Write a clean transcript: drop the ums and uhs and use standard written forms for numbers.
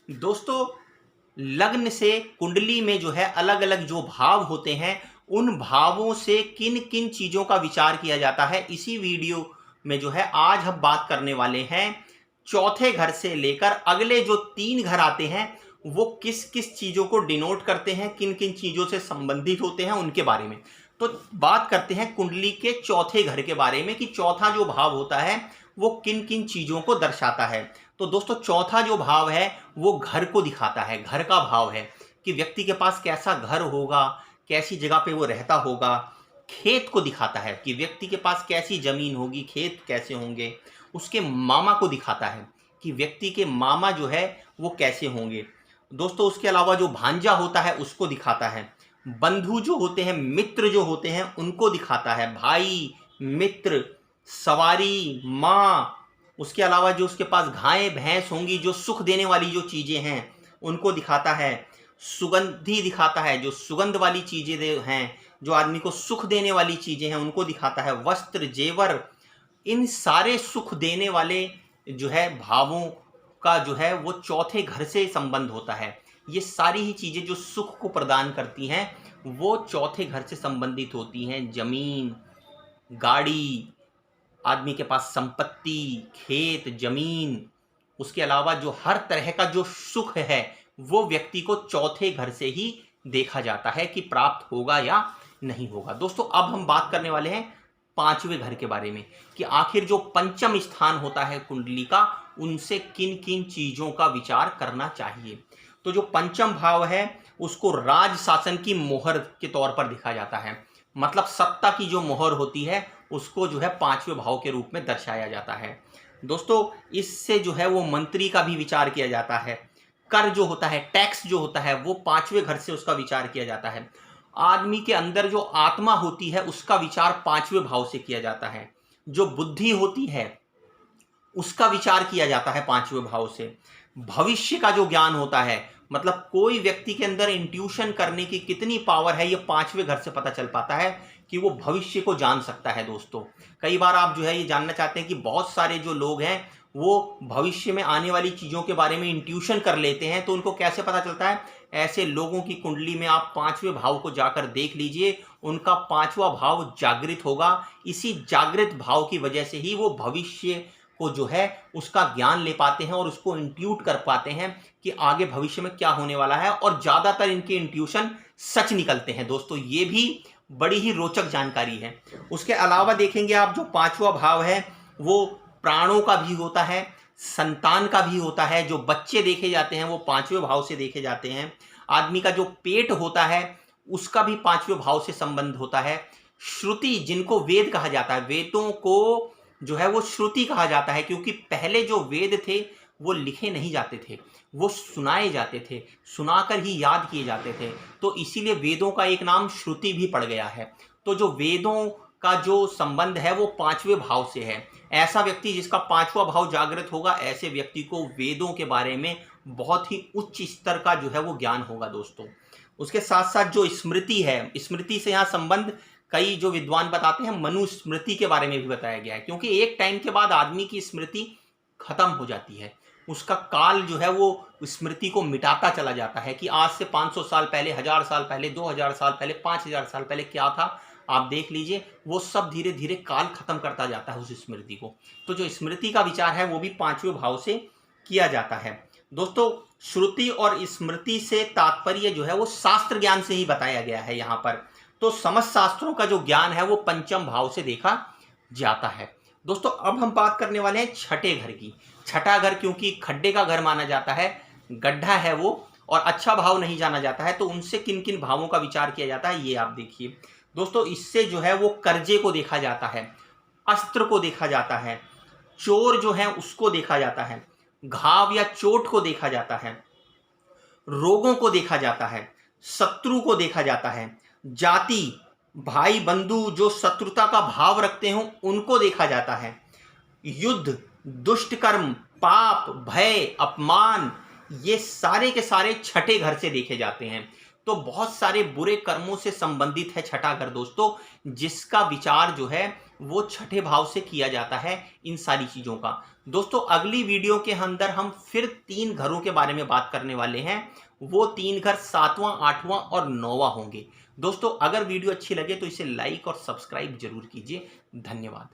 दोस्तों, लग्न से कुंडली में जो है अलग अलग जो भाव होते हैं, उन भावों से किन किन चीज़ों का विचार किया जाता है, इसी वीडियो में जो है आज हम बात करने वाले हैं। चौथे घर से लेकर अगले जो 3 घर आते हैं वो किस किस चीज़ों को डिनोट करते हैं, किन किन चीज़ों से संबंधित होते हैं, उनके बारे में। तो बात करते हैं कुंडली के चौथे घर के बारे में कि चौथा जो भाव होता है वो किन किन चीज़ों को दर्शाता है। तो दोस्तों, चौथा जो भाव है वो घर को दिखाता है, घर का भाव है कि व्यक्ति के पास कैसा घर होगा, कैसी जगह पे वो रहता होगा। खेत को दिखाता है कि व्यक्ति के पास कैसी जमीन होगी, खेत कैसे होंगे। उसके मामा को दिखाता है कि व्यक्ति के मामा जो है वो कैसे होंगे। दोस्तों, उसके अलावा जो भांजा होता है उसको दिखाता है। बंधु जो होते हैं, मित्र जो होते हैं, उनको दिखाता है। भाई, मित्र, सवारी, माँ। उसके अलावा जो उसके पास गाय भैंस होंगी, जो सुख देने वाली जो चीज़ें हैं, उनको दिखाता है। सुगंधी दिखाता है, जो सुगंध वाली चीज़ें हैं, जो आदमी को सुख देने वाली चीज़ें हैं, उनको दिखाता है। वस्त्र, जेवर, इन सारे सुख देने वाले जो है भावों का जो है वो चौथे घर से संबंध होता है। ये सारी ही चीज़ें जो सुख को प्रदान करती हैं वो चौथे घर से संबंधित होती हैं। जमीन, गाड़ी, आदमी के पास संपत्ति, खेत, जमीन, उसके अलावा जो हर तरह का जो सुख है वो व्यक्ति को चौथे घर से ही देखा जाता है कि प्राप्त होगा या नहीं होगा। दोस्तों, अब हम बात करने वाले हैं पांचवें घर के बारे में कि आखिर जो पंचम स्थान होता है कुंडली का, उनसे किन किन चीजों का विचार करना चाहिए। तो जो पंचम भाव है उसको राज शासन की मोहर के तौर पर देखा जाता है। मतलब सत्ता की जो मोहर होती है उसको जो है पांचवें भाव के रूप में दर्शाया जाता है। दोस्तों, इससे जो है वो मंत्री का भी विचार किया जाता है। कर जो होता है, टैक्स जो होता है, वो पांचवें घर से उसका विचार किया जाता है। आदमी के अंदर जो आत्मा होती है उसका विचार पांचवें भाव से किया जाता है। जो बुद्धि होती है उसका विचार किया जाता है पांचवें भाव से। भविष्य का जो ज्ञान होता है, मतलब कोई व्यक्ति के अंदर इंट्यूशन करने की कितनी पावर है, ये पांचवें घर से पता चल पाता है कि वो भविष्य को जान सकता है। दोस्तों, कई बार आप जो है ये जानना चाहते हैं कि बहुत सारे जो लोग हैं वो भविष्य में आने वाली चीज़ों के बारे में इंट्यूशन कर लेते हैं, तो उनको कैसे पता चलता है। ऐसे लोगों की कुंडली में आप पांचवें भाव को जाकर देख लीजिए, उनका पांचवा भाव जागृत होगा। इसी जागृत भाव की वजह से ही वो भविष्य को जो है उसका ज्ञान ले पाते हैं और उसको इंट्यूट कर पाते हैं कि आगे भविष्य में क्या होने वाला है, और ज़्यादातर इनके इंट्यूशन सच निकलते हैं। दोस्तों, ये भी बड़ी ही रोचक जानकारी है। उसके अलावा देखेंगे आप, जो पांचवा भाव है वो प्राणों का भी होता है, संतान का भी होता है। जो बच्चे देखे जाते हैं वो पांचवें भाव से देखे जाते हैं। आदमी का जो पेट होता है उसका भी पांचवें भाव से संबंध होता है। श्रुति, जिनको वेद कहा जाता है, वेदों को जो है वो श्रुति कहा जाता है, क्योंकि पहले जो वेद थे वो लिखे नहीं जाते थे, वो सुनाए जाते थे, सुनाकर ही याद किए जाते थे। तो इसीलिए वेदों का एक नाम श्रुति भी पड़ गया है। तो जो वेदों का जो संबंध है वो पांचवें भाव से है। ऐसा व्यक्ति जिसका पांचवा भाव जागृत होगा, ऐसे व्यक्ति को वेदों के बारे में बहुत ही उच्च स्तर का जो है वो ज्ञान होगा। दोस्तों, उसके साथ साथ जो स्मृति है, स्मृति से यहाँ संबंध कई जो विद्वान बताते हैं मनुस्मृति के बारे में भी बताया गया है, क्योंकि एक टाइम के बाद आदमी की स्मृति खत्म हो जाती है। उसका काल जो है वो स्मृति को मिटाता चला जाता है कि आज से 500 साल पहले, 1000 साल पहले, 2000 साल पहले, 5000 साल पहले क्या था, आप देख लीजिए। वो सब धीरे धीरे काल खत्म करता जाता है उस स्मृति को। तो जो स्मृति का विचार है वो भी पांचवें भाव से किया जाता है। दोस्तों, श्रुति और स्मृति से तात्पर्य जो है वो शास्त्र ज्ञान से ही बताया गया है यहाँ पर। तो समस्त शास्त्रों का जो ज्ञान है वो पंचम भाव से देखा जाता है। दोस्तों, अब हम बात करने वाले हैं छठे घर की। छठा घर क्योंकि खड्डे का घर माना जाता है, गड्ढा है वो, और अच्छा भाव नहीं जाना जाता है, तो उनसे किन किन भावों का विचार किया जाता है ये आप देखिए। दोस्तों, इससे जो है वो कर्जे को देखा जाता है, अस्त्र को देखा जाता है, चोर जो है उसको देखा जाता है, घाव या चोट को देखा जाता है, रोगों को देखा जाता है, शत्रु को देखा जाता है, जाति, भाई बंधु जो शत्रुता का भाव रखते हों उनको देखा जाता है, युद्ध, दुष्ट कर्म, पाप, भय, अपमान, ये सारे के सारे छठे घर से देखे जाते हैं। तो बहुत सारे बुरे कर्मों से संबंधित है छठा घर दोस्तों, जिसका विचार जो है वो छठे भाव से किया जाता है इन सारी चीजों का। दोस्तों अगली वीडियो के अंदर हम फिर 3 घरों के बारे में बात करने वाले हैं। वो 3 घर 7वां, 8वां और 9वां होंगे। दोस्तों अगर वीडियो अच्छी लगे तो इसे लाइक और सब्सक्राइब जरूर कीजिए। धन्यवाद।